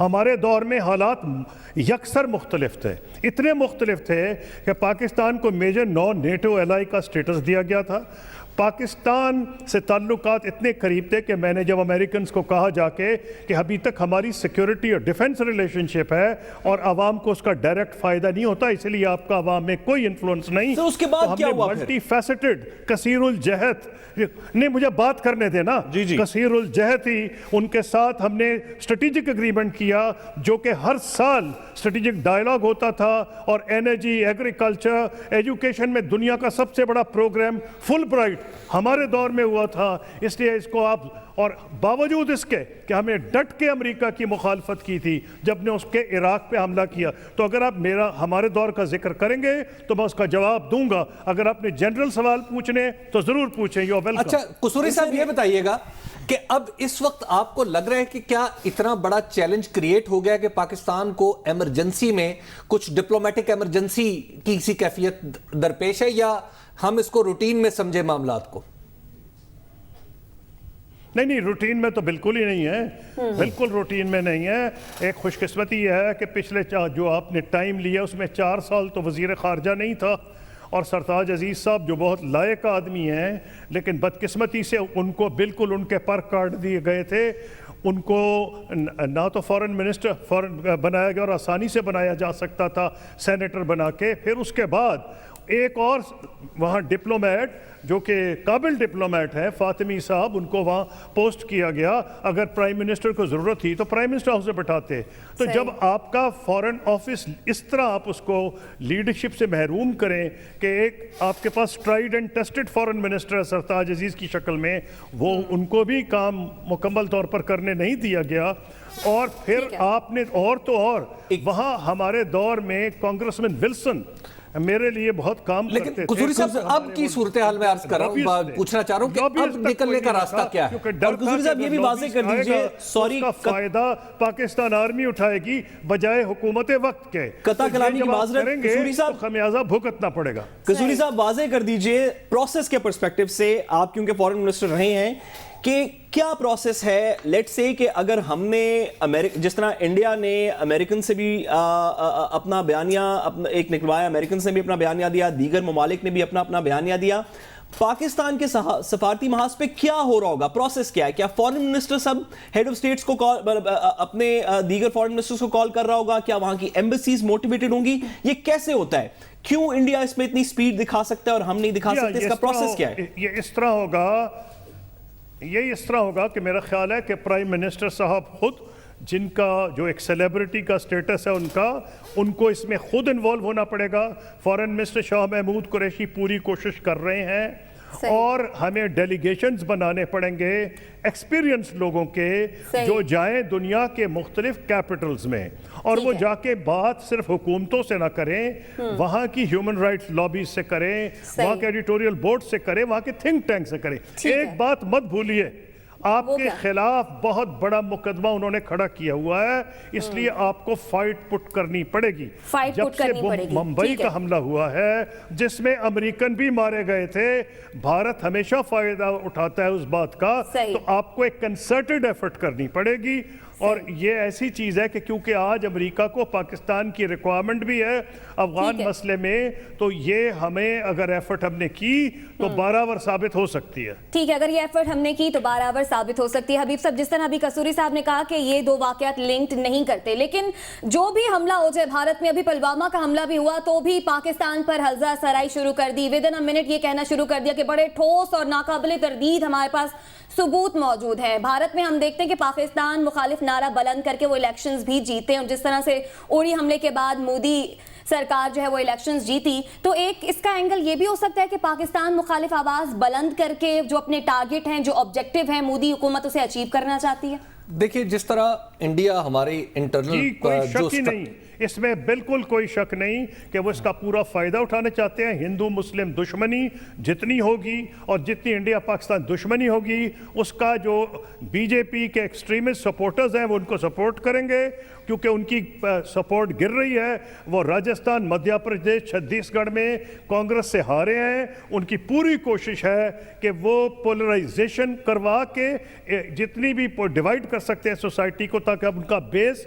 ہمارے دور میں حالات یکسر مختلف تھے، اتنے مختلف تھے کہ پاکستان کو میجر نان نیٹو ایلائی کا سٹیٹس دیا گیا تھا، پاکستان سے تعلقات اتنے قریب تھے کہ میں نے جب امریکنز کو کہا جا کے کہ ابھی تک ہماری سیکیورٹی اور ڈیفنس ریلیشن شپ ہے اور عوام کو اس کا ڈائریکٹ فائدہ نہیں ہوتا، اس لیے آپ کا عوام میں کوئی انفلوئنس نہیں، سر اس کے بعد کیا ہوا؟ ملٹی فیسٹڈ کثیر الجہت، نہیں مجھے بات کرنے دینا، کثیر الجہت ہی ان کے ساتھ ہم نے اسٹریٹجک اگریمنٹ کیا جو کہ ہر سال اسٹریٹجک ڈائلاگ ہوتا تھا، اور انرجی، ایگریکلچر، ایجوکیشن میں دنیا کا سب سے بڑا پروگرام فل برائٹ ہمارے دور میں ہوا تھا، اس لیے اس کو آپ، اور باوجود اس کے کہ ہمیں ڈٹ کے امریکہ کی مخالفت کی تھی جب نے اس کے عراق پہ حملہ کیا، تو اگر آپ ہمارے دور کا ذکر کریں گے تو میں اس کا جواب دوں گا، اگر آپ نے جنرل سوال پوچھنے تو ضرور پوچھیں، یو ویلکم۔ اچھا قصوری صاحب یہ بتائیے گا کہ اب اس وقت آپ کو لگ رہا ہے کہ کیا اتنا بڑا چیلنج کریٹ ہو گیا کہ پاکستان کو ایمرجنسی میں کچھ ڈپلومیٹک ایمرجنسی کی کسی کیفیت درپیش ہے، یا ہم اس کو روٹین میں سمجھے معاملات کو؟ نہیں روٹین میں تو بالکل ہی نہیں ہے، بالکل روٹین میں نہیں ہے۔ ایک خوش قسمتی یہ ہے کہ پچھلے جو آپ نے ٹائم لیا اس میں 4 سال تو وزیر خارجہ نہیں تھا، اور سرتاج عزیز صاحب جو بہت لائق آدمی ہیں لیکن بدقسمتی سے ان کو بالکل ان کے پر کاٹ دیے گئے تھے، ان کو نہ تو فورن منسٹر بنایا گیا اور آسانی سے بنایا جا سکتا تھا سینیٹر بنا کے، پھر اس کے بعد ایک اور وہاں ڈپلومیٹ جو کہ قابل ڈپلومیٹ ہے فاطمی صاحب، ان کو وہاں پوسٹ کیا گیا، اگر پرائم منسٹر کو ضرورت تھی تو پرائم منسٹر ہاؤس سے بٹھاتے۔ تو جب آپ کا فورن آفس اس طرح آپ اس کو لیڈرشپ سے محروم کریں کہ ایک آپ کے پاس tried and tested foreign minister Sartaj Aziz کی شکل میں، وہ ان کو بھی کام مکمل طور پر کرنے نہیں دیا گیا، اور پھر آپ نے اور تو اور وہاں ہمارے دور میں کانگریسمین ولسن میرے لیے بہت کام کرتے تھے۔ لیکن قصوری صاحب اب کی صورتحال میں عرض کر رہا ہوں، پوچھنا چاہ رہا ہوں کہ اب نکلنے کا راستہ کیا ہے؟ اور قصوری صاحب یہ بھی واضح کر دیجئے، سوری کا فائدہ پاکستان آرمی اٹھائے گی بجائے حکومت وقت کے، قطع کلامی کی معذرت قصوری صاحب، خمیازہ بھگتنا پڑے گا۔ قصوری صاحب واضح کر دیجئے پروسیس کے پرسپیکٹو سے، آپ کیونکہ فورن منسٹر رہے ہیں، کہ کیا پروسیس ہے لیٹ سے کہ اگر ہم نے جس طرح انڈیا نے امریکن سے بھی اپنا بیانیہ ایک نکلوایا، امریکن سے بھی اپنا بیانیہ دیا، دیگر ممالک نے بھی اپنا بیانیہ دیا، پاکستان کے سفارتی محاذ پہ کیا ہو رہا ہوگا؟ پروسیس کیا ہے؟ کیا فورن منسٹر سب ہیڈ آف سٹیٹس کو اپنے دیگر فورن منسٹرز کو کال کر رہا ہوگا؟ کیا وہاں کی ایمبیسیز موٹیویٹڈ ہوں گی؟ یہ کیسے ہوتا ہے؟ کیوں انڈیا اس میں اتنی سپیڈ دکھا سکتا ہے اور ہم نہیں دکھا سکتے؟ اس کا پروسیس کیا ہے؟ یہ اس طرح ہوگا کہ میرا خیال ہے کہ پرائم منسٹر صاحب خود، جن کا جو ایک سیلیبریٹی کا سٹیٹس ہے ان کو اس میں خود انوالو ہونا پڑے گا۔ فورن منسٹر شاہ محمود قریشی پوری کوشش کر رہے ہیں، اور ہمیں ڈیلیگیشنز بنانے پڑیں گے ایکسپیرینس لوگوں کے، جو جائیں دنیا کے مختلف کیپٹلز میں، اور وہ جا کے بات صرف حکومتوں سے نہ کریں، وہاں کی ہیومن رائٹس لابیز سے کریں، وہاں کے ایڈیٹوریل بورڈ سے کریں، وہاں کے تھنک ٹینک سے کریں۔ ایک بات مت بھولیے، آپ کے خلاف بہت بڑا مقدمہ انہوں نے کھڑا کیا ہوا ہے، اس لیے آپ کو فائٹ پٹ کرنی پڑے گی۔ جب سے ممبئی کا حملہ ہوا ہے جس میں امریکن بھی مارے گئے تھے، بھارت ہمیشہ فائدہ اٹھاتا ہے اس بات کا، تو آپ کو ایک کنسرٹڈ ایفرٹ کرنی پڑے گی۔ اور یہ ایسی چیز ہے کہ کیونکہ آج امریکہ کو پاکستان کی ریکوائرمنٹ بھی ہے افغان مسئلے میں، تو یہ ہمیں اگر ایفرٹ ہم نے کی تو بارآور ثابت ہو سکتی ہے۔ ٹھیک ہے، اگر یہ ایفرٹ ہم نے کی تو بارآور ثابت ہو سکتی ہے۔ حبیب صاحب، جس طرح ابھی قصوری صاحب نے کہا کہ یہ دو واقعات لنکڈ نہیں کرتے، لیکن جو بھی حملہ ہو جائے، بھارت میں ابھی پلوامہ کا حملہ بھی ہوا تو بھی پاکستان پر ہلزہ سرائی شروع کر دی، ودن اے منٹ یہ کہنا شروع کر دیا کہ بڑے ٹھوس اور ناقابل تردید ہمارے پاس ثبوت موجود ہے۔ بھارت میں ہم دیکھتے ہیں کہ پاکستان مخالف نعرہ بلند کر کے وہ الیکشنز بھی جیتے ہیں، جس طرح سے اوڑی حملے کے بعد مودی سرکار جو ہے وہ الیکشنز جیتی، تو ایک اس کا اینگل یہ بھی ہو سکتا ہے کہ پاکستان مخالف آواز بلند کر کے جو اپنے ٹارگٹ ہیں، جو آبجیکٹیو ہیں، مودی حکومت اسے اچیو کرنا چاہتی ہے۔ دیکھیں جس طرح انڈیا ہماری انٹرنل کوئی شک ہی نہیں، اس میں بالکل کوئی شک نہیں کہ وہ اس کا پورا فائدہ اٹھانا چاہتے ہیں۔ ہندو مسلم دشمنی جتنی ہوگی اور جتنی انڈیا پاکستان دشمنی ہوگی، اس کا جو بی جے پی کے ایکسٹریمسٹ سپورٹرز ہیں وہ ان کو سپورٹ کریں گے، کیونکہ ان کی سپورٹ گر رہی ہے۔ وہ راجستھان، مدھیہ پردیش، چھتیس گڑھ میں کانگریس سے ہارے ہیں، ان کی پوری کوشش ہے کہ وہ پولرائزیشن کروا کے جتنی بھی ڈیوائیڈ کر سکتے ہیں سوسائٹی کو، تاکہ اب ان کا بیس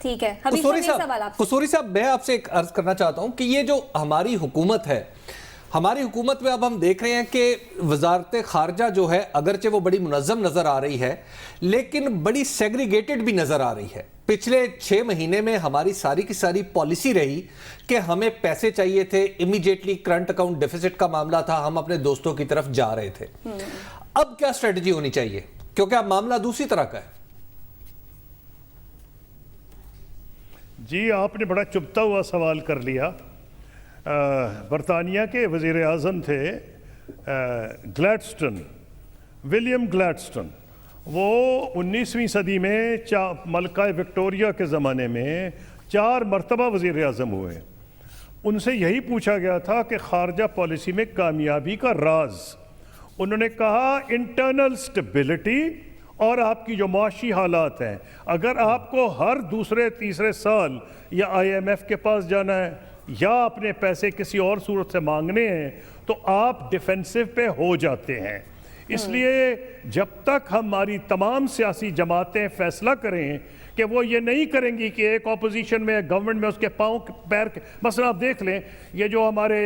ٹھیک ہے حبیب صاحب، یہ سوال آپ سے. قصوری صاحب میں آپ سے ایک عرض کرنا چاہتا ہوں کہ یہ جو ہماری حکومت ہے، ہماری حکومت میں اب ہم دیکھ رہے ہیں کہ وزارت خارجہ جو ہے اگرچہ وہ بڑی منظم نظر آ رہی ہے لیکن بڑی سیگریگیٹڈ بھی نظر آ رہی ہے. پچھلے 6 مہینے میں ہماری ساری کی ساری پالیسی رہی کہ ہمیں پیسے چاہیے تھے، امیڈیٹلی کرنٹ اکاؤنٹ ڈیفیسٹ کا معاملہ تھا، ہم اپنے دوستوں کی طرف جا رہے تھے. اب کیا اسٹریٹجی ہونی چاہیے کیونکہ اب معاملہ دوسری طرح کا ہے؟ جی آپ نے بڑا چبھتا ہوا سوال کر لیا. برطانیہ کے وزیر اعظم تھے گلیڈسٹن، ولیم گلیڈسٹن. وہ 19ویں صدی میں ملکہ وکٹوریہ کے زمانے میں 4 مرتبہ وزیر اعظم ہوئے. ان سے یہی پوچھا گیا تھا کہ خارجہ پالیسی میں کامیابی کا راز. انہوں نے کہا انٹرنل سٹیبلٹی اور آپ کی جو معاشی حالات ہیں. اگر آپ کو ہر دوسرے تیسرے سال یا IMF کے پاس جانا ہے یا اپنے پیسے کسی اور صورت سے مانگنے ہیں تو آپ ڈیفینسو پہ ہو جاتے ہیں. اس لیے جب تک ہماری تمام سیاسی جماعتیں فیصلہ کریں کہ وہ یہ نہیں کریں گی کہ ایک اپوزیشن میں گورنمنٹ میں اس کے پاؤں پیر مثلا آپ دیکھ لیں یہ جو ہمارے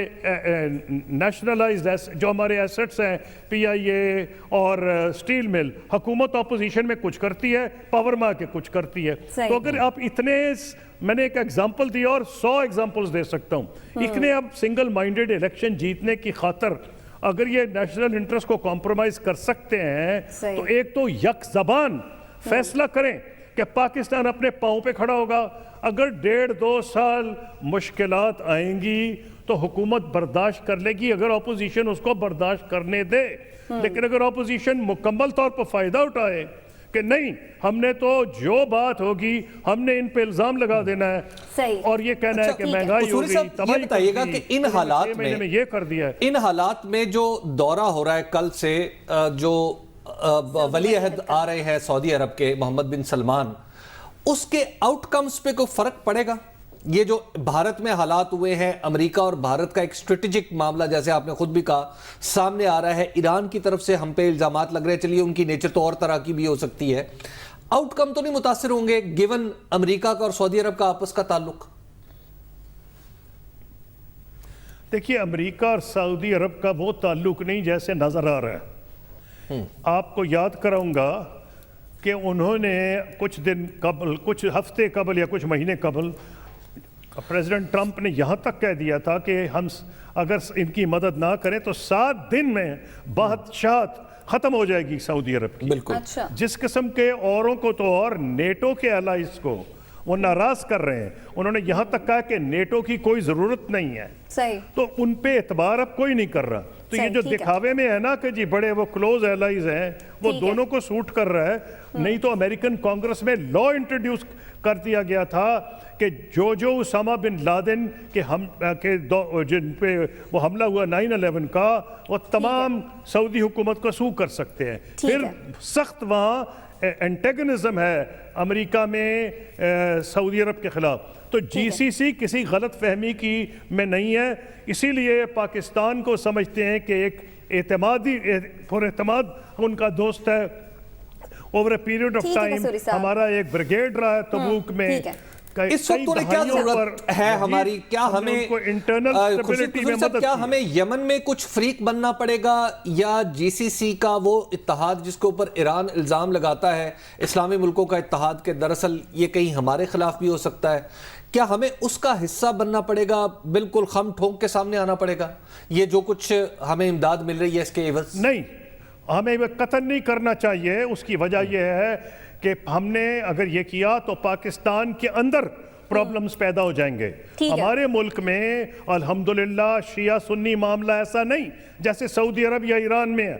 نیشنلائزڈ جو ہمارے ایسٹس ہیں PIA اور اسٹیل مل، حکومت اپوزیشن میں کچھ کرتی ہے، پاور میں کے کچھ کرتی ہے. تو اگر آپ اتنے، میں نے ایک ایگزامپل دی اور 100 ایگزامپلز دے سکتا ہوں، اتنے اب سنگل مائنڈڈ الیکشن جیتنے کی خاطر اگر یہ نیشنل انٹرسٹ کو کمپرومائز کر سکتے ہیں تو ایک تو یک زبان فیصلہ کریں کہ پاکستان اپنے پاؤں پہ کھڑا ہوگا. اگر 1.5-2 سال مشکلات آئیں گی تو حکومت برداشت کر لے گی اگر اپوزیشن اس کو برداشت کرنے دے. لیکن اگر اپوزیشن مکمل طور پر فائدہ اٹھائے کہ نہیں ہم نے تو جو بات ہوگی ہم نے ان پہ الزام لگا دینا ہے اور یہ کہنا ہے کہ مہنگائی ہو گئی، یہ بتائیے گا کہ ان حالات میں یہ کر دیا ہے. ان حالات میں جو دورہ ہو رہا ہے کل سے، جو ولی عہد آ رہے ہیں سعودی عرب کے محمد بن سلمان، اس کے آؤٹ کمز پہ کوئی فرق پڑے گا؟ یہ جو بھارت میں حالات ہوئے ہیں، امریکہ اور بھارت کا ایک اسٹریٹجک معاملہ جیسے آپ نے خود بھی کہا سامنے آ رہا ہے، ایران کی طرف سے ہم پہ الزامات لگ رہے ہیں، چلیے ان کی نیچر تو اور طرح کی بھی ہو سکتی ہے، آؤٹ کم تو نہیں متاثر ہوں گے گیون امریکہ کا اور سعودی عرب کا آپس کا تعلق؟ دیکھیے امریکہ اور سعودی عرب کا وہ تعلق نہیں جیسے نظر آ رہا ہے. آپ کو یاد کراؤں گا کہ انہوں نے کچھ دن قبل، کچھ ہفتے قبل یا کچھ مہینے قبل پریزیڈنٹ ٹرمپ نے یہاں تک کہہ دیا تھا کہ ہم اگر ان کی مدد نہ کریں تو 7 دن میں بادشاہت ختم ہو جائے گی سعودی عرب کی. بالکل. جس قسم کے اوروں کو تو اور نیٹو کے الائز کو وہ ناراض کر رہے ہیں. انہوں نے یہاں تک کہا کہ نیٹو کی کوئی ضرورت نہیں ہے. صحیح. تو ان پہ اعتبار اب کوئی نہیں کر رہا. تو یہ جو دکھاوے میں ہے نا کہ جی بڑے وہ کلوز الائز ہیں، وہ دونوں کو سوٹ کر رہا ہے. نہیں تو امریکن کانگریس میں لا انٹروڈیوس کر دیا گیا تھا کہ جو اسامہ بن لادن کے جن پہ وہ حملہ ہوا 9/11 کا، وہ تمام سعودی حکومت کو سو کر سکتے ہیں. پھر سخت وہاں انٹیگنزم ہے امریکہ میں سعودی عرب کے خلاف. تو GCC کسی غلط فہمی کی میں نہیں ہے. اسی لیے پاکستان کو سمجھتے ہیں کہ ایک اعتمادی پر اعتماد ان کا دوست ہے. Over a period of time ہمارا ایک بریگیڈ رہا ہے تبوک میں. اس وقت انہیں کیا ضرورت ہے ہماری؟ کیا ہمیں یمن میں کچھ فریق بننا پڑے گا یا GCC کا وہ اتحاد جس کے اوپر ایران الزام لگاتا ہے اسلامی ملکوں کا اتحاد کہ دراصل یہ کہیں ہمارے خلاف بھی ہو سکتا ہے، کیا ہمیں اس کا حصہ بننا پڑے گا؟ بالکل خم ٹھونک کے سامنے آنا پڑے گا یہ جو کچھ ہمیں امداد مل رہی ہے اس کے عوض؟ نہیں، ہمیں قطع نہیں کرنا چاہیے. اس کی وجہ یہ ہے کہ ہم نے اگر یہ کیا تو پاکستان کے اندر پرابلمز پیدا ہو جائیں گے. ہمارے ملک میں الحمدللہ شیعہ سنی معاملہ ایسا نہیں جیسے سعودی عرب یا ایران میں ہے.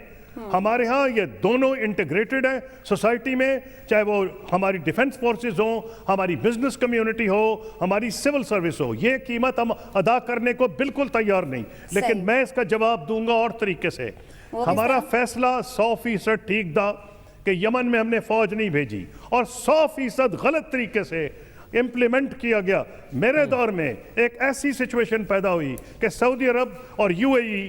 ہمارے ہاں یہ دونوں انٹیگریٹڈ ہیں سوسائٹی میں، چاہے وہ ہماری ڈیفنس فورسز ہوں، ہماری بزنس کمیونٹی ہو، ہماری سول سروس ہو. یہ قیمت ہم ادا کرنے کو بالکل تیار نہیں. لیکن میں اس کا جواب دوں گا اور طریقے سے. ہمارا فیصلہ 100% ٹھیک تھا کہ یمن میں ہم نے فوج نہیں بھیجی اور 100% غلط طریقے سے امپلیمنٹ کیا گیا. میرے دور میں ایک ایسی سچویشن پیدا ہوئی کہ سعودی عرب اور UAE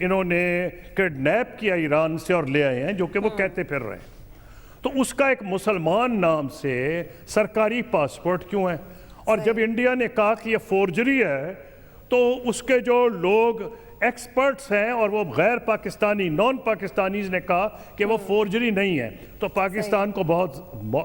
انہوں نے کڈنیپ کیا ایران سے اور لے آئے ہیں، جو کہ وہ کہتے پھر رہے ہیں، تو اس کا ایک مسلمان نام سے سرکاری پاسپورٹ کیوں ہے؟ اور جب انڈیا نے کہا کہ یہ فورجری ہے تو اس کے جو لوگ ایکسپرٹس ہیں اور وہ غیر پاکستانی نان پاکستانیز نے کہا کہ وہ فورجری نہیں ہے، تو پاکستان کو بہت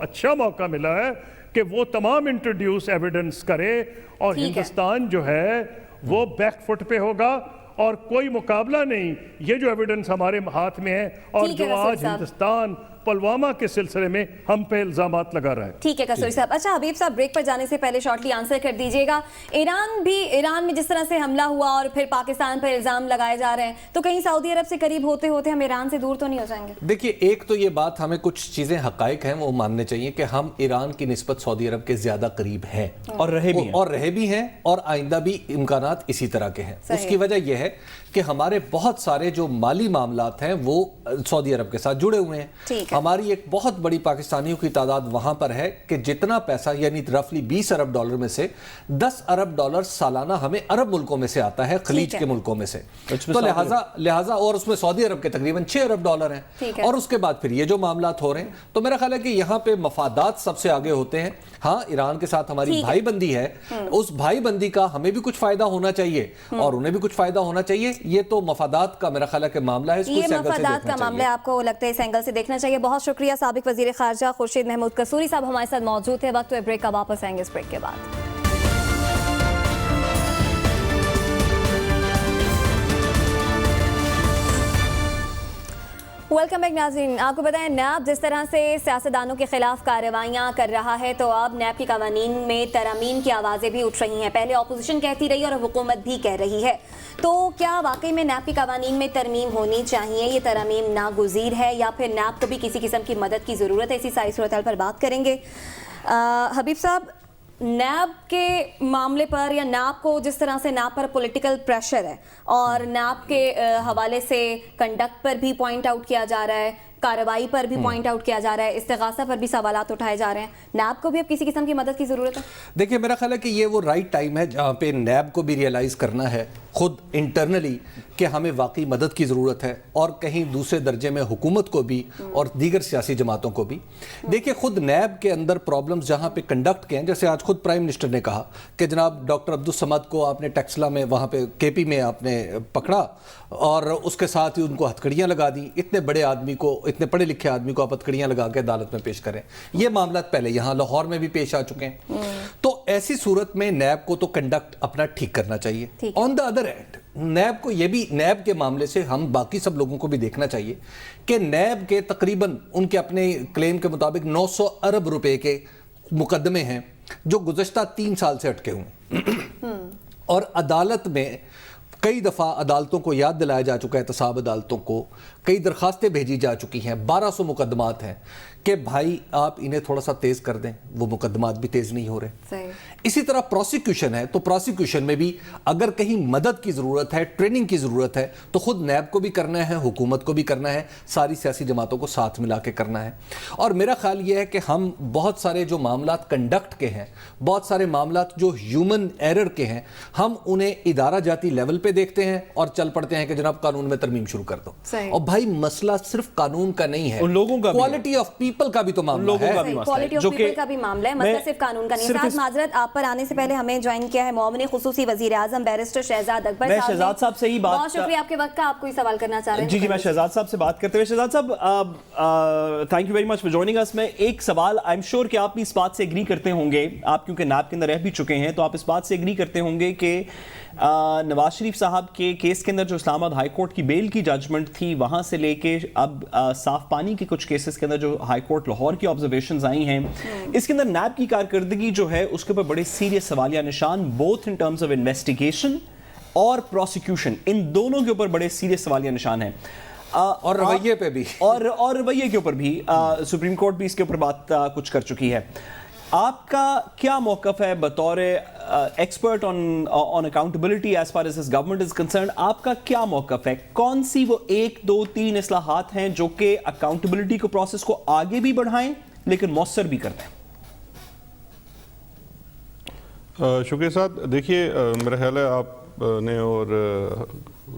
اچھا موقع ملا ہے کہ وہ تمام انٹروڈیوس ایویڈنس کرے، اور ہندوستان جو ہے وہ بیک فٹ پہ ہوگا اور کوئی مقابلہ نہیں، یہ جو ایویڈنس ہمارے ہاتھ میں ہے، اور جو آج ہندوستان پلوامہ کے سلسلے میں ہم پہ الزامات لگا رہا ہے۔ ٹھیک ہے قصوری صاحب، اچھا حبیب صاحب بریک پر جانے سے پہلے شارٹلی آنسر کر دیجئے گا، ایران میں جس طرح سے حملہ ہوا اور پھر پاکستان پر الزام لگائے جا رہے ہیں، تو کہیں سعودی عرب سے قریب ہوتے ہوتے ہم ایران سے دور تو نہیں ہو جائیں گے؟ دیکھیے ایک تو یہ بات ہمیں کچھ چیزیں حقائق ہیں وہ ماننے چاہیے کہ ہم ایران کی نسبت سعودی عرب کے زیادہ قریب ہیں اور رہے بھی ہیں اور آئندہ بھی امکانات اسی طرح کے ہیں۔ اس کی وجہ یہ ہے کہ ہمارے بہت سارے جو مالی معاملات ہیں وہ سعودی عرب کے ساتھ جڑے ہوئے ہیں۔ ہماری ایک بہت بڑی پاکستانیوں کی تعداد وہاں پر ہے کہ جتنا پیسہ یعنی رفلی 20 ارب ڈالر میں سے 10 ارب ڈالر سالانہ ہمیں عرب ملکوں میں سے آتا ہے، خلیج کے ملکوں میں سے، تو لہٰذا اور اس میں سعودی عرب کے تقریباً 6 ارب ڈالر ہیں، اور اس کے بعد پھر یہ جو معاملات ہو رہے ہیں، تو میرا خیال ہے کہ یہاں پہ مفادات سب سے آگے ہوتے ہیں۔ ہاں ایران کے ساتھ ہماری بھائی بندی ہے، اس بھائی بندی کا ہمیں بھی کچھ فائدہ ہونا چاہیے اور انہیں بھی کچھ فائدہ ہونا چاہیے، یہ تو مفادات کا میرا خیال ہے کہ معاملہ ہے، یہ مفادات کا معاملہ ہے، آپ کو لگتا ہے اس اینگل سے دیکھنا چاہیے۔ بہت شکریہ سابق وزیر خارجہ خورشید محمود قصوری صاحب ہمارے ساتھ موجود تھے۔ وقت بریک کا، واپس آئیں گے اس بریک کے بعد۔ ویلکم بیک ناظرین، آپ کو بتائیں نیب جس طرح سے سیاستدانوں کے خلاف کارروائیاں کر رہا ہے تو اب نیب کے قوانین میں ترامیم کی آوازیں بھی اٹھ رہی ہیں۔ پہلے اپوزیشن کہتی رہی اور حکومت بھی کہہ رہی ہے، تو کیا واقعی میں نیب کے قوانین میں ترمیم ہونی چاہیے؟ یہ ترامیم ناگزیر ہے یا پھر نیب کو بھی کسی قسم کی مدد کی ضرورت ہے؟ اسی ساری صورتحال پر بات کریں گے۔ حبیب صاحب، نیب کے معاملے پر یا نیب کو جس طرح سے نیب پر پولیٹیکل پریشر ہے اور نیب کے حوالے سے کنڈکٹ پر بھی پوائنٹ آؤٹ کیا جا رہا ہے، کارروائی پر بھی پوائنٹ آؤٹ کیا جا رہا ہے، استغاثہ پر بھی سوالات اٹھائے جا رہے ہیں، نیب کو بھی اب کسی قسم کی مدد کی ضرورت ہے؟ دیکھیں میرا خیال ہے کہ یہ وہ رائٹ ٹائم ہے جہاں پہ نیب کو بھی ریئلائز کرنا ہے خود انٹرنلی کہ ہمیں واقعی مدد کی ضرورت ہے، اور کہیں دوسرے درجے میں حکومت کو بھی اور دیگر سیاسی جماعتوں کو بھی۔ دیکھیں خود نیب کے اندر پرابلمز جہاں پہ کنڈکٹ کے ہیں، جیسے آج خود پرائم منسٹر نے کہا کہ جناب ڈاکٹر عبدالصمد کو آپ نے ٹیکسلا میں وہاں پہ کے پی میں آپ نے پکڑا اور اس کے ساتھ ہی ان کو ہتھکڑیاں لگا دی۔ اتنے بڑے آدمی کو، اتنے پڑھے لکھے آدمی کو آپ ہتھکڑیاں لگا کے عدالت میں پیش کریں، یہ معاملات پہلے یہاں لاہور میں بھی پیش آ چکے ہیں۔ تو ایسی صورت میں نیب کو تو کنڈکٹ اپنا ٹھیک کرنا چاہیے۔ آن دا ادر اینڈ نیب کو یہ بھی، نیب کے معاملے سے ہم باقی سب لوگوں کو بھی دیکھنا چاہیے کہ نیب کے تقریباً ان کے اپنے کلیم کے مطابق 900 ارب روپے کے مقدمے ہیں جو گزشتہ 3 سال سے اٹکے ہوئے ہیں، اور عدالت میں کئی دفعہ عدالتوں کو یاد دلایا جا چکا ہے، احتساب عدالتوں کو کئی درخواستیں بھیجی جا چکی ہیں، 1200 مقدمات ہیں کہ بھائی آپ انہیں تھوڑا سا تیز کر دیں، وہ مقدمات بھی تیز نہیں ہو رہے۔ اسی طرح پروسیکیوشن ہے، تو پروسیکیوشن میں بھی اگر کہیں مدد کی ضرورت ہے، ٹریننگ کی ضرورت ہے، تو خود نیب کو بھی کرنا ہے، حکومت کو بھی کرنا ہے، ساری سیاسی جماعتوں کو ساتھ ملا کے کرنا ہے۔ اور میرا خیال یہ ہے کہ ہم بہت سارے جو معاملات کنڈکٹ کے ہیں، بہت سارے معاملات جو ہیومن ایرر کے ہیں، ہم انہیں ادارہ جاتی لیول پہ دیکھتے ہیں اور چل پڑتے ہیں کہ جناب قانون میں ترمیم شروع کر دو۔ اور بھائی مسئلہ صرف قانون کا نہیں ہے، ان لوگوں کا کوالٹی آف پیپل کا بھی تو معاملہ ہے، کوالٹی آف پیپل کا بھی معاملہ ہے، مسئلہ صرف قانون کا نہیں۔ ساتھ معذرت، آپ پر آنے سے پہلے ہمیں جوائن کیا ہے معاون خصوصی وزیر اعظم بیرسٹر شہزاد اکبر صاحب۔ میں شہزاد صاحب سے ہی بات، بہت شکریہ آپ کے وقت کا، آپ کوئی سوال کرنا چاہ رہے ہیں؟ جی میں شہزاد صاحب سے بات کرتے ہوئے، شہزاد صاحب thank you very much for joining اس۔ میں ایک سوال، آئی ایم شیور کہ آپ بھی اس بات سے ایگری کرتے ہوں گے، آپ کیونکہ نیب کے اندر رہ بھی چکے ہیں تو آپ اس بات سے ایگری کرتے ہوں گے کہ نواز شریف صاحب کے کیس کے اندر جو اسلام آباد ہائی کورٹ کی بیل کی ججمنٹ تھی، وہاں سے لے کے اب صاف پانی کے کچھ کیسز کے اندر جو ہائی کورٹ لاہور کی آبزرویشنز آئی ہیں، اس کے اندر نیب کی کارکردگی جو ہے اس کے اوپر بڑے سیریس سوالیہ نشان، both in terms of investigation اور پروسیکیوشن، ان دونوں کے اوپر بڑے سیریس سوالیہ نشان ہیں، اور رویے پہ بھی، اور رویے کے اوپر بھی سپریم کورٹ بھی اس کے اوپر بات کچھ کر چکی ہے۔ آپ کا کیا موقف ہے بطور expert on accountability as far as this government is concerned? آپ کا کیا موقف ہے؟ کون سی وہ 1 2 3 اصلاحات ہیں جو کہ اکاؤنٹیبلٹی کو پروسیس کو آگے بھی بڑھائیں لیکن مؤثر بھی کرتے ہیں؟ شکریہ صاحب، دیکھیے میرا خیال ہے آپ نے اور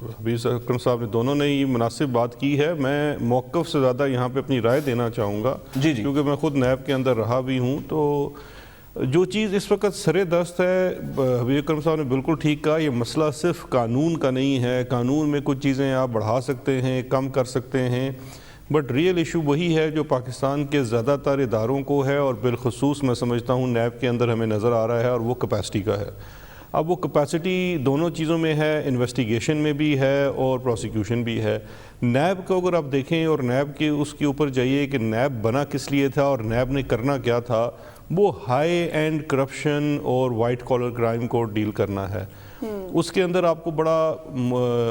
حفیظ اکرم صاحب نے دونوں نے یہ مناسب بات کی ہے. میں موقف سے زیادہ یہاں پہ اپنی رائے دینا چاہوں گا کیونکہ میں خود نیب کے اندر رہا بھی ہوں. تو جو چیز اس وقت سر دست ہے، حفیظ اکرم صاحب نے بالکل ٹھیک کہا، یہ مسئلہ صرف قانون کا نہیں ہے. قانون میں کچھ چیزیں آپ بڑھا سکتے ہیں، کم کر سکتے ہیں، بٹ ریئل ایشو وہی ہے جو پاکستان کے زیادہ تر اداروں کو ہے، اور بالخصوص میں سمجھتا ہوں نیب کے اندر ہمیں نظر آ رہا ہے، اور وہ کیپیسٹی کا ہے. اب وہ کیپیسٹی دونوں چیزوں میں ہے، انویسٹیگیشن میں بھی ہے اور پروسیکیوشن بھی ہے. نیب کو اگر آپ دیکھیں اور نیب کے اس کے اوپر جائیے کہ نیب بنا کس لیے تھا اور نیب نے کرنا کیا تھا، وہ ہائی اینڈ کرپشن اور وائٹ کالر کرائم کو ڈیل کرنا ہے. اس کے اندر آپ کو بڑا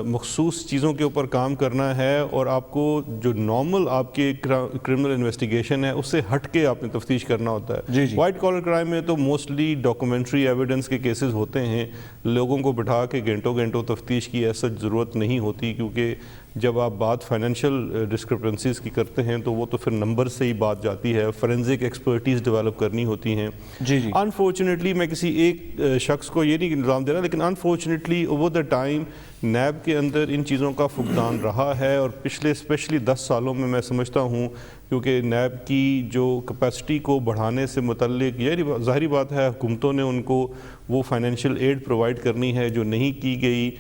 مخصوص چیزوں کے اوپر کام کرنا ہے، اور آپ کو جو نارمل آپ کے کرمنل انویسٹیگیشن ہے اس سے ہٹ کے آپ نے تفتیش کرنا ہوتا ہے. وائٹ کالر کرائم میں تو موسٹلی ڈاکومنٹری ایویڈنس کے کیسز ہوتے ہیں، لوگوں کو بٹھا کے گھنٹوں گھنٹوں تفتیش کی ایسا ضرورت نہیں ہوتی، کیونکہ جب آپ بات فائنینشیل ڈسکرپنسیز کی کرتے ہیں تو وہ تو پھر نمبر سے ہی بات جاتی ہے، فورینزک ایکسپرٹیز ڈیولپ کرنی ہوتی ہیں. انفارچونیٹلی میں کسی ایک شخص کو یہ نہیں الزام دے رہا، لیکن unfortunately over the time NAB کے اندر ان چیزوں کا فقدان رہا ہے. اور پچھلے اسپیشلی 10 سالوں میں سمجھتا ہوں، کیونکہ نیب کی جو کیپیسٹی کو بڑھانے سے متعلق یہ ظاہری بات ہے حکومتوں نے ان کو وہ فائنینشیل ایڈ پرووائڈ کرنی ہے جو نہیں کی گئی.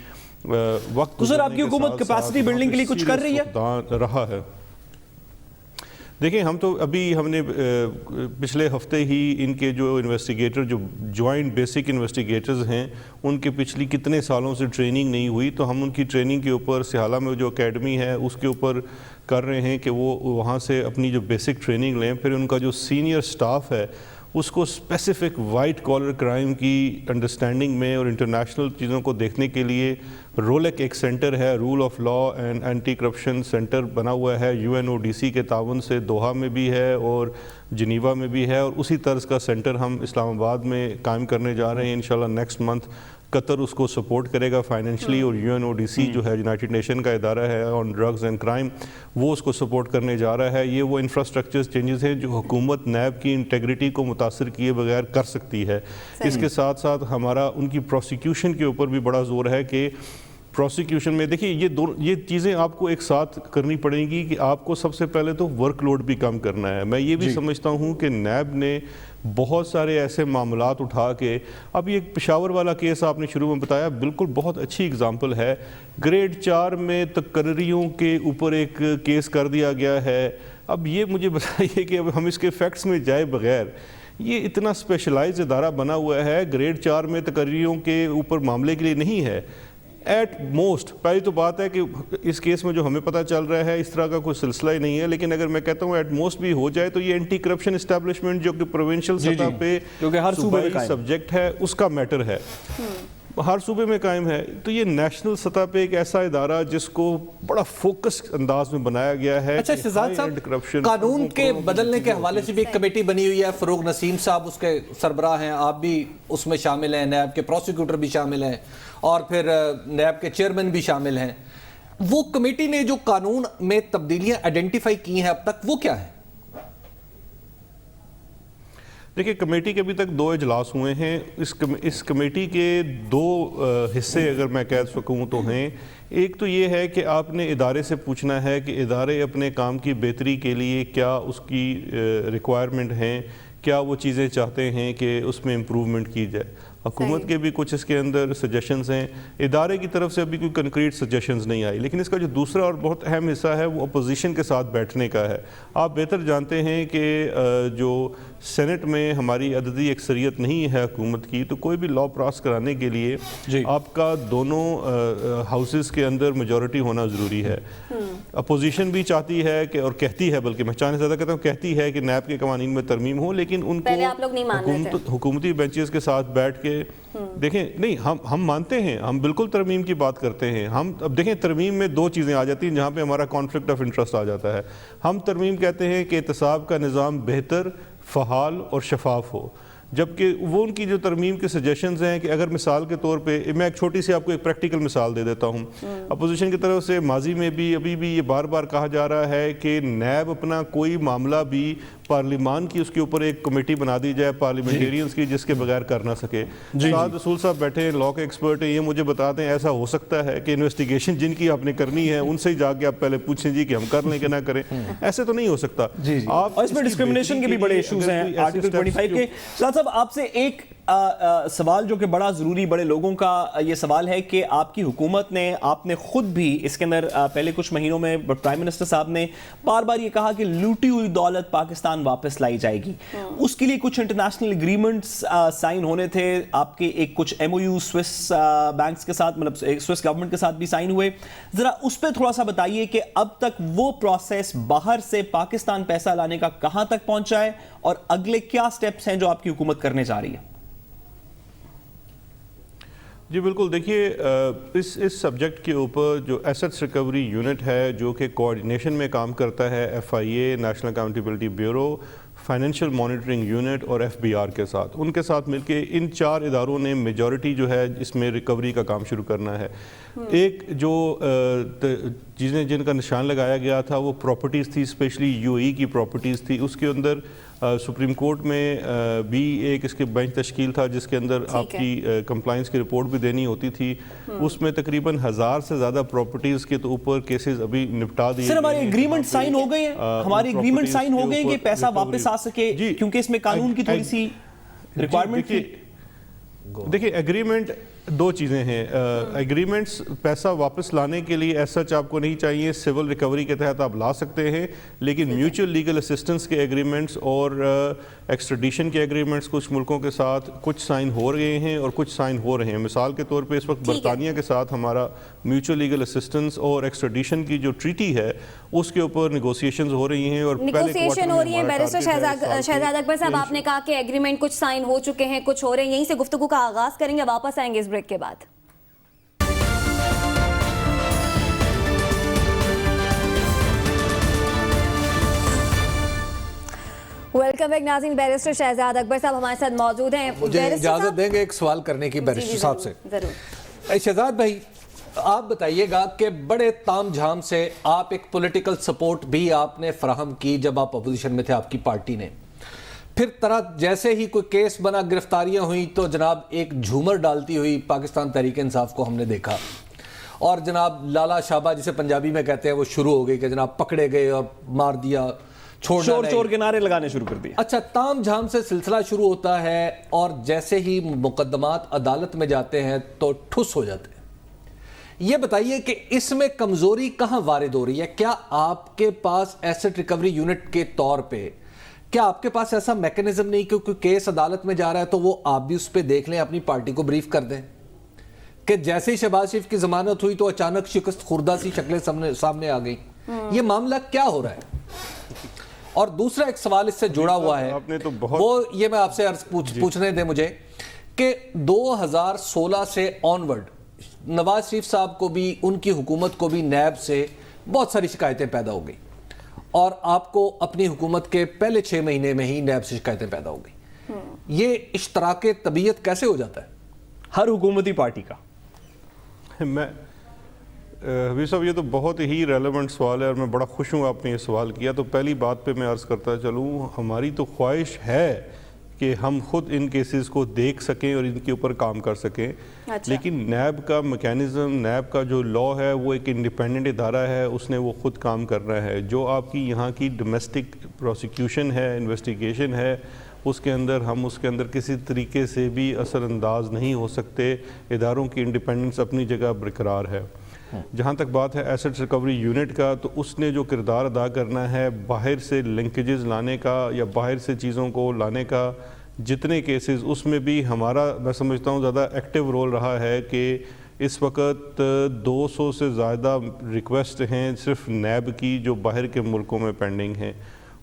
وقت تو سر آپ کی حکومت کیپیسٹی بلڈنگ کے لیے کچھ کر رہی ہے؟ رہا ہے. دیکھیں ہم تو ابھی ہم نے پچھلے ہفتے ہی ان کے جو انویسٹیگیٹر جو جوائنٹ بیسک انویسٹیگیٹرز ہیں ان کے پچھلی کتنے سالوں سے ٹریننگ نہیں ہوئی، تو ہم ان کی ٹریننگ کے اوپر سیالہ میں جو اکیڈمی ہے اس کے اوپر کر رہے ہیں کہ وہ وہاں سے اپنی جو بیسک ٹریننگ لیں. پھر ان کا جو سینئر سٹاف ہے اس کو اسپیسیفک وائٹ کالر کرائم کی انڈرسٹینڈنگ میں اور انٹرنیشنل چیزوں کو دیکھنے کے لیے رولک ایک سینٹر ہے، rule of law and anti corruption centre بنا ہوا ہے UNODC کے تعاون سے، دوحہ میں بھی ہے اور جنیوا میں بھی ہے، اور اسی طرز کا سینٹر ہم اسلام آباد میں قائم کرنے جا رہے ہیں. انشاءاللہ نیکسٹ منتھ قطر اس کو سپورٹ کرے گا فائنینشلی، اور UNODC جو ہے یونائٹڈ نیشن کا ادارہ ہے آن ڈرگز اینڈ کرائم، وہ اس کو سپورٹ کرنے جا رہا ہے. یہ وہ انفراسٹرکچر چینجز ہیں جو حکومت نیب کی انٹیگریٹی کو متاثر کیے بغیر کر سکتی ہے. اس کے ساتھ ساتھ ہمارا ان کی پروسیکیوشن کے اوپر بھی بڑا زور ہے کہ پروسیکیوشن میں دیکھیے یہ چیزیں آپ کو ایک ساتھ کرنی پڑیں گی کہ آپ کو سب سے پہلے تو ورک لوڈ بھی کم کرنا ہے. میں یہ بھی سمجھتا ہوں کہ نیب نے بہت سارے ایسے معاملات اٹھا کے، اب یہ پشاور والا کیس آپ نے شروع میں بتایا، بالکل بہت اچھی اگزامپل ہے. گریڈ 4 میں تقرریوں کے اوپر ایک کیس کر دیا گیا ہے. اب یہ مجھے بتائیے کہ اب ہم اس کے فیکٹس میں جائے بغیر، یہ اتنا اسپیشلائز ادارہ بنا ہوا ہے، گریڈ 4 میں تقرریوں کے اوپر معاملے کے لیے نہیں ہے. ایٹ موسٹ پہلی تو بات ہے کہ اس کیس میں جو ہمیں پتہ چل رہا ہے اس طرح کا کوئی سلسلہ ہی نہیں ہے، لیکن اگر میں کہتا ہوں ایٹ موسٹ بھی ہو جائے تو یہ اینٹی کرپشن اسٹیبلشمنٹ جو کہ پروونشل سطح پہ صوبائی سبجیکٹ ہے اس کا میٹر ہے، ہر صوبے میں قائم ہے. تو یہ نیشنل سطح پہ ایک ایسا ادارہ جس کو بڑا فوکس انداز میں بنایا گیا ہے. اچھا شہزاد صاحب، قانون کے بدلنے کے حوالے سے بھی ایک کمیٹی بنی ہوئی ہے، فروغ نسیم صاحب اس کے سربراہ ہیں، آپ بھی اس میں شامل ہیں، نیب کے پروسیکیوٹر بھی شامل ہیں اور پھر نیب کے چیئرمین بھی شامل ہیں. وہ کمیٹی نے جو قانون میں تبدیلیاں آئیڈینٹیفائی کی ہیں اب تک، وہ کیا ہے؟ دیکھیں کمیٹی کے ابھی تک 2 اجلاس ہوئے ہیں. اس کمیٹی کے 2 حصے اگر میں کہہ سکوں تو ہیں. ایک تو یہ ہے کہ آپ نے ادارے سے پوچھنا ہے کہ ادارے اپنے کام کی بہتری کے لیے کیا اس کی ریکوائرمنٹ ہیں، کیا وہ چیزیں چاہتے ہیں کہ اس میں امپروومنٹ کی جائے. حکومت کے بھی کچھ اس کے اندر سجیشنز ہیں، ادارے کی طرف سے ابھی کوئی کنکریٹ سجیشنز نہیں آئی. لیکن اس کا جو دوسرا اور بہت اہم حصہ ہے وہ اپوزیشن کے ساتھ بیٹھنے کا ہے. آپ بہتر جانتے ہیں کہ جو سینٹ میں ہماری عددی اکثریت نہیں ہے حکومت کی، تو کوئی بھی لا پاس کرانے کے لیے آپ کا دونوں ہاؤسز کے اندر میجورٹی ہونا ضروری ہے. اپوزیشن بھی چاہتی ہے کہ، اور کہتی ہے، بلکہ میں چاہنے زیادہ کہتا ہوں کہتی ہے کہ نیب کے قوانین میں ترمیم ہو، لیکن ان کو حکومتی بینچز کے ساتھ بیٹھ کے دیکھیں، نہیں ہم مانتے ہیں، ہم بالکل ترمیم کی بات کرتے ہیں. ہم اب دیکھیں ترمیم میں 2 چیزیں آ جاتی ہیں جہاں پہ ہمارا کانفلکٹ آف انٹرسٹ آ جاتا ہے. ہم ترمیم کہتے ہیں کہ احتساب کا نظام بہتر، فعال اور شفاف ہو، جبکہ وہ ان کی جو ترمیم کے سجیشنز ہیں کہ اگر مثال کے طور پہ میں ایک چھوٹی سی آپ کو ایک پریکٹیکل مثال دے دیتا ہوں. اپوزیشن کی طرف سے ماضی میں بھی ابھی بھی یہ بار بار کہا جا رہا ہے کہ نیب اپنا کوئی معاملہ بھی پارلیمان کی اس کے اوپر ایک کمیٹی بنا دی جائے پارلیمنٹیرینز کی جس کے بغیر کر نہ سکے. سعد رسول صاحب بیٹھے ہیں, لاء کے ایکسپرٹ ہیں, یہ مجھے بتا دیں ایسا ہو سکتا ہے کہ انویسٹیگیشن جن کی آپ نے کرنی ہے ان سے ہی جا کے آپ پہلے پوچھیں جی کہ ہم کر لیں کہ نہ کریں؟ ایسے تو نہیں ہو سکتا. اور اس میں ڈسکرمنیشن کے بھی بڑے ایشوز ہیں آرٹیکل 25 کے. سعد صاحب آپ سے ایک سوال جو کہ بڑا ضروری بڑے لوگوں کا یہ سوال ہے کہ آپ کی حکومت نے, آپ نے خود بھی اس کے اندر پہلے کچھ مہینوں میں پرائم منسٹر صاحب نے بار بار یہ کہا کہ لوٹی ہوئی دولت پاکستان واپس لائی جائے گی. اس کے لیے کچھ انٹرنیشنل اگریمنٹس سائن ہونے تھے آپ کے, ایک کچھ M O U Swiss banks کے ساتھ, مطلب سوئس گورنمنٹ کے ساتھ بھی سائن ہوئے. ذرا اس پہ تھوڑا سا بتائیے کہ اب تک وہ پروسیس باہر سے پاکستان پیسہ لانے کا کہاں تک پہنچا ہے اور اگلے کیا سٹیپس ہیں جو آپ کی حکومت کرنے جا رہی ہے؟ جی بالکل, دیکھیے اس سبجیکٹ کے اوپر جو ایسٹس ریکوری یونٹ ہے جو کہ کوآرڈینیشن میں کام کرتا ہے F I A, national accountability bureau, financial monitoring unit اور ایف بی آر کے ساتھ, ان کے ساتھ مل کے ان 4 اداروں نے میجورٹی جو ہے اس میں ریکوری کا کام شروع کرنا ہے. ایک جو چیزیں جن کا نشان لگایا گیا تھا وہ پراپرٹیز تھی, اسپیشلی یو اے ای کی پراپرٹیز تھی. اس کے اندر سپریم کورٹ میں بھی ایک اس کے بینچ تشکیل تھا جس کے اندر آپ کی کمپلائنس کی رپورٹ بھی دینی ہوتی تھی. اس میں تقریباً 1000 سے زیادہ پراپرٹیز کے تو اوپر کیسز ابھی نپٹا دیے. سر ہمارے ایگریمنٹ سائن ہو گئے ہیں, ہمارے ایگریمنٹ سائن ہو گئے ہیں کہ پیسہ واپس آ سکے, کیونکہ اس میں قانون کی تھوڑی سی ریکوائرمنٹ تھی. دیکھیں ایگریمنٹ 2 چیزیں ہیں. ایگریمنٹس پیسہ واپس لانے کے لیے ایز سچ آپ کو نہیں چاہیے, سول ریکوری کے تحت آپ لا سکتے ہیں, لیکن میوچل لیگل اسسٹنس کے ایگریمنٹس اور ایکسٹریڈیشن کے ایگریمنٹس کچھ ملکوں کے ساتھ کچھ سائن ہو رہے ہیں اور کچھ سائن ہو رہے ہیں. مثال کے طور پہ اس وقت برطانیہ کے ساتھ ہمارا میوچل لیگل اسسٹنس اور ایکسٹریڈیشن کی جو ٹریٹی ہے اس کے اوپر نیگوسیشنز ہو رہی ہیں اور نیگوسیشن ہو رہی ہیں. بیرسٹر شہزاد اکبر صاحب, آپ نے کہا کہ ایگریمنٹ کچھ سائن ہو چکے ہیں, کچھ ہو رہے ہیں, یہیں سے گفتگو کا آغاز کریں گے, واپس آئیں گے اس بریک کے بعد. ویلکم بیک ناظرین, بیرسٹر شہزاد اکبر صاحب ہمارے ساتھ موجود ہیں. مجھے اجازت دیں گے ایک سوال کرنے کی بیرسٹر صاحب سے. ضرور. شہزاد بھائی, آپ بتائیے گا کہ بڑے تام جھام سے آپ ایک پولیٹیکل سپورٹ بھی آپ نے فراہم کی جب آپ اپوزیشن میں تھے آپ کی پارٹی نے, پھر طرح جیسے ہی کوئی کیس بنا, گرفتاریاں ہوئیں تو جناب ایک جھومر ڈالتی ہوئی پاکستان تحریک انصاف کو ہم نے دیکھا, اور جناب لالا شابہ جسے پنجابی میں کہتے ہیں وہ شروع ہو گئی کہ جناب پکڑے گئے اور مار دیا, چور چور کے نعرے لگانے شروع کر دیے. اچھا, تام جھام سے سلسلہ شروع ہوتا ہے اور جیسے ہی مقدمات عدالت میں جاتے ہیں تو ٹھس ہو جاتے ہیں. یہ بتائیے کہ اس میں کمزوری کہاں وارد ہو رہی ہے؟ کیا آپ کے پاس ایسٹ ریکوری یونٹ کے طور پہ کیا آپ کے پاس ایسا میکنزم نہیں کہ کوئی کیس عدالت میں جا رہا ہے تو وہ آپ بھی اس پہ دیکھ لیں, اپنی پارٹی کو بریف کر دیں کہ جیسے ہی شہباز شریف کی ضمانت ہوئی تو اچانک شکست خوردہ سی شکلیں سامنے آ گئی؟ یہ معاملہ کیا ہو رہا ہے؟ اور دوسرا ایک سوال اس سے جڑا ہوا ہے, وہ یہ میں آپ سے پوچھنے دیں مجھے کہ 2016 سے آنورڈ نواز شریف صاحب کو بھی, ان کی حکومت کو بھی نیب سے بہت ساری شکایتیں پیدا ہو گئی, اور آپ کو اپنی حکومت کے پہلے 6 مہینے میں ہی نیب سے شکایتیں پیدا ہو گئی. یہ اشتراک طبیعت کیسے ہو جاتا ہے ہر حکومتی پارٹی کا؟ میں حبیب صاحب, یہ تو بہت ہی ریلیونٹ سوال ہے اور میں بڑا خوش ہوں آپ نے یہ سوال کیا. تو پہلی بات پہ میں عرض کرتا چلوں, ہماری تو خواہش ہے کہ ہم خود ان کیسز کو دیکھ سکیں اور ان کے اوپر کام کر سکیں. لیکن نیب کا میکینزم, نیب کا جو لا ہے وہ ایک انڈیپینڈنٹ ادارہ ہے, اس نے وہ خود کام کرنا ہے. جو آپ کی یہاں کی ڈومیسٹک پروسیکیوشن ہے, انویسٹیگیشن ہے, اس کے اندر ہم اس کے اندر کسی طریقے سے بھی اثر انداز نہیں ہو سکتے. اداروں کی انڈیپینڈنس اپنی جگہ برقرار ہے. جہاں تک بات ہے ایسٹ ریکوری یونٹ کا, تو اس نے جو کردار ادا کرنا ہے باہر سے لنکیجز لانے کا یا باہر سے چیزوں کو لانے کا, جتنے کیسز اس میں بھی ہمارا میں سمجھتا ہوں زیادہ ایکٹیو رول رہا ہے کہ اس وقت 200 سے زیادہ ریکویسٹ ہیں صرف نیب کی جو باہر کے ملکوں میں پینڈنگ ہیں.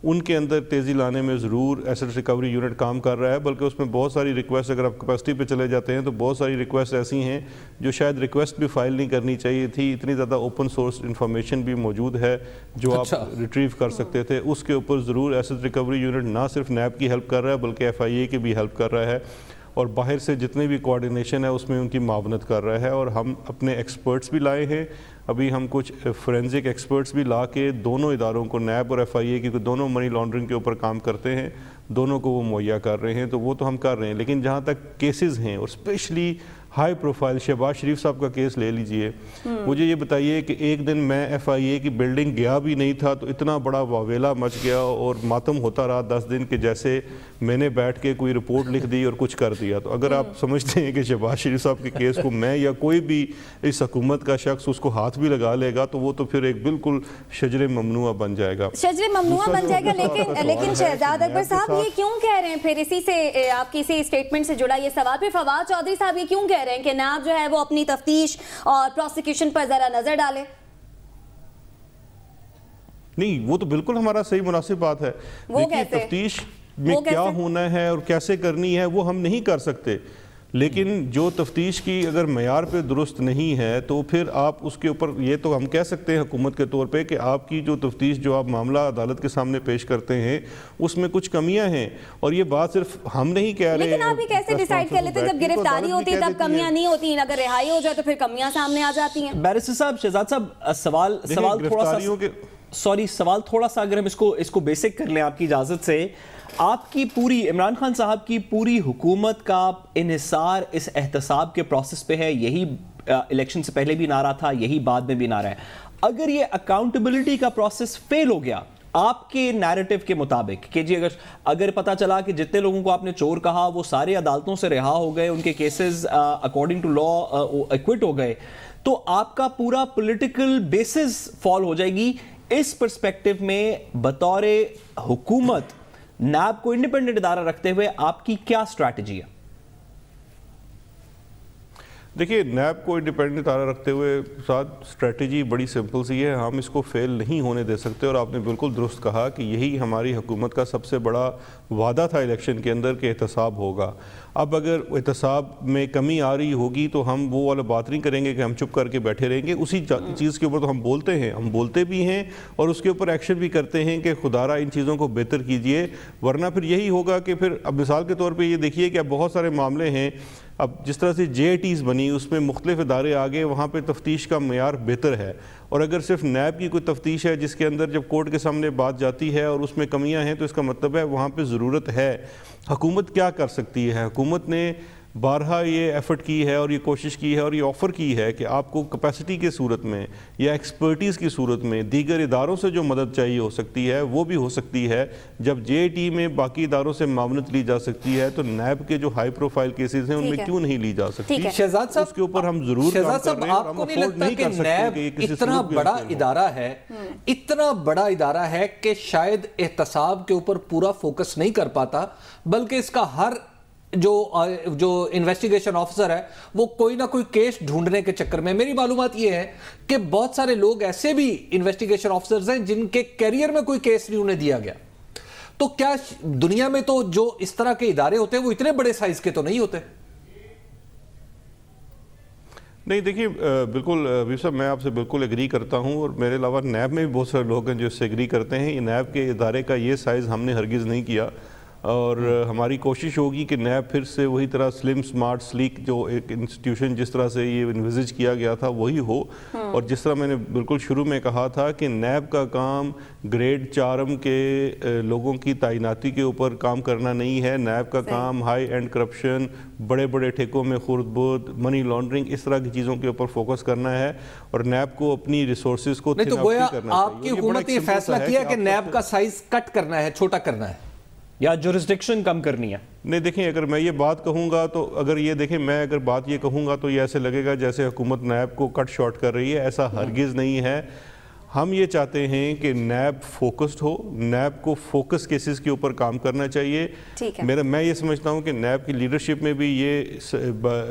ان کے اندر تیزی لانے میں ضرور ایسٹ ریکوری یونٹ کام کر رہا ہے, بلکہ اس میں بہت ساری ریکویسٹ, اگر آپ کیپیسٹی پہ چلے جاتے ہیں تو بہت ساری ریکویسٹ ایسی ہیں جو شاید ریکویسٹ بھی فائل نہیں کرنی چاہیے تھی. اتنی زیادہ اوپن سورس انفارمیشن بھی موجود ہے جو آپ ریٹریو کر سکتے تھے. اس کے اوپر ضرور ایسٹ ریکوری یونٹ نہ صرف نیب کی ہیلپ کر رہا ہے بلکہ ایف آئی اے کی بھی ہیلپ کر رہا ہے. اور باہر سے جتنے بھی کوارڈینیشن ہے اس میں ان کی معاونت کر رہا ہے. اور ہم اپنے ایکسپرٹس بھی لائے ہیں, ابھی ہم کچھ فورینزک ایکسپرٹس بھی لا کے دونوں اداروں کو, نیب اور FIA, کیونکہ دونوں منی لانڈرنگ کے اوپر کام کرتے ہیں, دونوں کو وہ مہیا کر رہے ہیں. تو وہ تو ہم کر رہے ہیں, لیکن جہاں تک کیسز ہیں اور اسپیشلی ہائی پروفائل, شہباز شریف صاحب کا کیس لے لیجئے, مجھے یہ بتائیے کہ ایک دن میں FIA کی بلڈنگ گیا بھی نہیں تھا تو اتنا بڑا واویلا مچ گیا اور ماتم ہوتا رہا 10 دن کہ جیسے میں نے بیٹھ کے کوئی رپورٹ لکھ دی اور کچھ کر دیا. تو اگر آپ سمجھتے ہیں کہ شہباز شریف صاحب کے کیس کو میں یا کوئی بھی اس حکومت کا شخص اس کو ہاتھ بھی لگا لے گا تو وہ تو پھر ایک بالکل شجر ممنوعہ بن جائے گا. شجر ممنوعہ بن جائے گا. لیکن شہزاد اکبر صاحب یہ کیوں کہہ رہے ہیں, پھر اسی سے آپ کی اسی اسٹیٹمنٹ سے جڑا یہ سوال, پھر فواد چودھری صاحب یہ کیوں کہہ رہے ہیں کہ نیب جو ہے وہ اپنی تفتیش اور پروسیکیوشن پر ذرا نظر ڈالے؟ نہیں, وہ تو بالکل ہمارا صحیح مناسب بات ہے. دیکھیے تفتیش میں کیا ہونا ہے اور کیسے کرنی ہے وہ ہم نہیں کر سکتے, لیکن جو تفتیش کی اگر معیار پہ درست نہیں ہے تو پھر آپ اس کے اوپر یہ تو ہم کہہ سکتے ہیں حکومت کے طور پہ کہ آپ کی جو تفتیش جو آپ معاملہ عدالت کے سامنے پیش کرتے ہیں اس میں کچھ کمیاں ہیں. اور یہ بات صرف ہم نہیں کہہ رہے, لیکن آپ ہی کیسے ڈیسائیڈ کر لیتے جب گرفتاری ہوتی ہے تب کمیاں نہیں ہوتی, اگر رہائی ہو جائے تو پھر کمیاں سامنے آ جاتی ہیں؟ بیرسٹر صاحب, شہزاد صاحب, سوال تھوڑا سا اگر ہم اس کو بیسک کر لیں آپ کی اجازت سے. آپ کی پوری, عمران خان صاحب کی پوری حکومت کا انحصار اس احتساب کے پروسیس پہ ہے. یہی الیکشن سے پہلے بھی نعرہ تھا, یہی بعد میں بھی نعرہ ہے. اگر یہ اکاؤنٹیبلٹی کا پروسیس فیل ہو گیا آپ کے نیریٹو کے مطابق کہ جی اگر پتہ چلا کہ جتنے لوگوں کو آپ نے چور کہا وہ سارے عدالتوں سے رہا ہو گئے, ان کے cases according to law acquit ہو گئے, تو آپ کا پورا پولیٹیکل بیسس فال ہو جائے گی. اس پرسپیکٹو میں بطور حکومت نیب کو انڈیپینڈنٹ ادارہ رکھتے ہوئے آپ کی کیا اسٹریٹجی ہے؟ دیکھیے, نیب کو انڈیپینڈنٹ ادارہ رکھتے ہوئے ساتھ اسٹریٹجی بڑی سمپل سی ہے, ہم اس کو فیل نہیں ہونے دے سکتے. اور آپ نے بالکل درست کہا کہ یہی ہماری حکومت کا سب سے بڑا وعدہ تھا الیکشن کے اندر کہ احتساب ہوگا. اب اگر احتساب میں کمی آ رہی ہوگی تو ہم وہ والا بات نہیں کریں گے کہ ہم چپ کر کے بیٹھے رہیں گے. اسی چیز کے اوپر تو ہم بولتے ہیں, ہم بولتے بھی ہیں اور اس کے اوپر ایکشن بھی کرتے ہیں کہ خدارہ ان چیزوں کو بہتر کیجئے, ورنہ پھر یہی ہوگا کہ پھر اب مثال کے طور پہ یہ دیکھیے کہ اب بہت سارے معاملے ہیں, اب جس طرح سے JITs بنی اس میں مختلف ادارے آگے, وہاں پہ تفتیش کا معیار بہتر ہے. اور اگر صرف نیب کی کوئی تفتیش ہے جس کے اندر جب کورٹ کے سامنے بات جاتی ہے اور اس میں کمیاں ہیں تو اس کا مطلب ہے وہاں پہ ضرورت ہے. حکومت کیا کر سکتی ہے؟ حکومت نے بارہا یہ ایفرٹ کی ہے اور یہ کوشش کی ہے اور یہ آفر کی ہے کہ آپ کو کیپیسٹی کی صورت میں یا ایکسپرٹیز کی صورت میں دیگر اداروں سے جو مدد چاہیے ہو سکتی ہے وہ بھی ہو سکتی ہے. جب JIT میں باقی اداروں سے معاونت لی جا سکتی ہے تو نیب کے جو ہائی پروفائل کیسز ہیں ان میں کیوں نہیں لی جا سکتی؟ شہزاد صاحب, اس کے اوپر ہم ضرور کام کر رہے ہیں. آپ کو نہیں لگتا کہ نیب اتنا بڑا ادارہ ہے, اتنا بڑا ادارہ ہے کہ شاید احتساب کے اوپر پورا فوکس نہیں کر پاتا, بلکہ اس کا ہر جو انویسٹیگیشن آفیسر ہے وہ کوئی نہ کوئی کیس ڈھونڈنے کے چکر میں, میری معلومات یہ ہے کہ بہت سارے لوگ ایسے بھی انویسٹیگیشن آفیسرز ہیں جن کے کیریئر میں کوئی کیس نہیں انہیں دیا گیا. تو کیا دنیا میں تو جو اس طرح کے ادارے ہوتے ہیں وہ اتنے بڑے سائز کے تو نہیں ہوتے؟ نہیں دیکھیے, بالکل ویب صاحب میں آپ سے بالکل ایگری کرتا ہوں, اور میرے علاوہ نیب میں بھی بہت سارے لوگ ہیں جو اس سے ایگری کرتے ہیں. یہ نیب کے ادارے کا یہ سائز ہم نے ہرگز نہیں کیا, اور ہماری کوشش ہوگی کہ نیب پھر سے وہی طرح سلم سمارٹ سلیک جو ایک انسٹیٹیوشن جس طرح سے یہ انویزج کیا گیا تھا وہی ہو. اور جس طرح میں نے بالکل شروع میں کہا تھا کہ نیب کا کام گریڈ 4 کے لوگوں کی تعیناتی کے اوپر کام کرنا نہیں ہے. نیب کا کام ہائی اینڈ کرپشن, بڑے بڑے ٹھیکوں میں خورد برد, منی لانڈرنگ, اس طرح کی چیزوں کے اوپر فوکس کرنا ہے, اور نیب کو اپنی ریسورسز کو نہیں. تو گویا آپ کی حکومت یہ فیصلہ کیا کہ نیب کا سائز کٹ کرنا ہے, چھوٹا کرنا ہے, یا جورسڈکشن کم کرنی ہے؟ نہیں دیکھیں, اگر میں یہ بات کہوں گا تو اگر یہ دیکھیں میں اگر بات یہ کہوں گا تو یہ ایسے لگے گا جیسے حکومت نیب کو کٹ شارٹ کر رہی ہے. ایسا ہرگز نہیں ہے. ہم یہ چاہتے ہیں کہ نیب فوکسڈ ہو, نیب کو فوکس کیسز کے اوپر کام کرنا چاہیے. میں یہ سمجھتا ہوں کہ نیب کی لیڈرشپ میں بھی یہ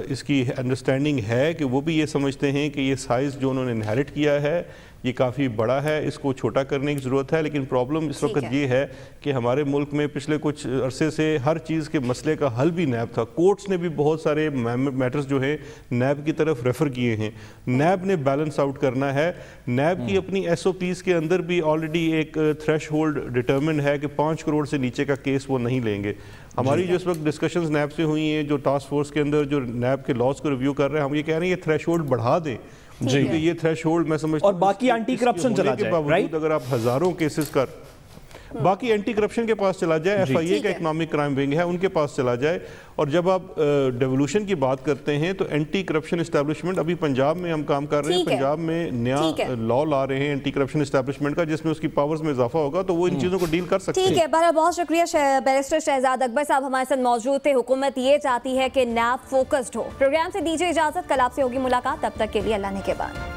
اس کی انڈرسٹینڈنگ ہے کہ وہ بھی یہ سمجھتے ہیں کہ یہ سائز جو انہوں نے انہیرٹ کیا ہے یہ کافی بڑا ہے, اس کو چھوٹا کرنے کی ضرورت ہے. لیکن پرابلم اس وقت یہ ہے کہ ہمارے ملک میں پچھلے کچھ عرصے سے ہر چیز کے مسئلے کا حل بھی نیب تھا. کورٹس نے بھی بہت سارے میٹرز جو ہیں نیب کی طرف ریفر کیے ہیں. نیب نے بیلنس آؤٹ کرنا ہے. نیب کی اپنی SOPs کے اندر بھی آلریڈی ایک تھریش ہولڈ ڈٹرمنڈ ہے کہ 5 کروڑ سے نیچے کا کیس وہ نہیں لیں گے. ہماری جو اس وقت ڈسکشنز نیب سے ہوئی ہیں، جو ٹاسک فورس کے اندر جو نیب کے لاز کو ریویو کر رہے ہیں، ہم یہ کہہ رہے ہیں یہ تھریش ہولڈ بڑھا دیں، کیونکہ یہ تھریش ہولڈ میں سمجھتا اور باقی اینٹی کرپشن چلا جائے، رائٹ؟ اگر آپ ہزاروں کیسز کر باقی اینٹی کرپشن کے پاس چلا جائے، ایف آئی اے کا اکنامک کرائم ونگ ہے ان کے پاس چلا جائے، اور جب آپ ڈیولوشن کی بات کرتے ہیں تو اینٹی کرپشن اسٹیبلشمنٹ ابھی پنجاب میں ہم کام کر رہے ہیں، پنجاب میں نیا لا لا رہے ہیں اینٹی کرپشن اسٹیبلشمنٹ کا، جس میں اس کی پاورز میں اضافہ ہوگا تو وہ ان چیزوں کو ڈیل کر سکتے ہیں۔ ٹھیک ہے، بہرحال بہت شکریہ بیرسٹر شہزاد اکبر صاحب ہمارے ساتھ موجود تھے۔ حکومت یہ چاہتی ہے کہ نیب فوکسڈ ہو۔ پروگرام سے دیجیے اجازت، کل آپ سے ہوگی ملاقات، تب تک کے لیے اللہ نے کے بعد۔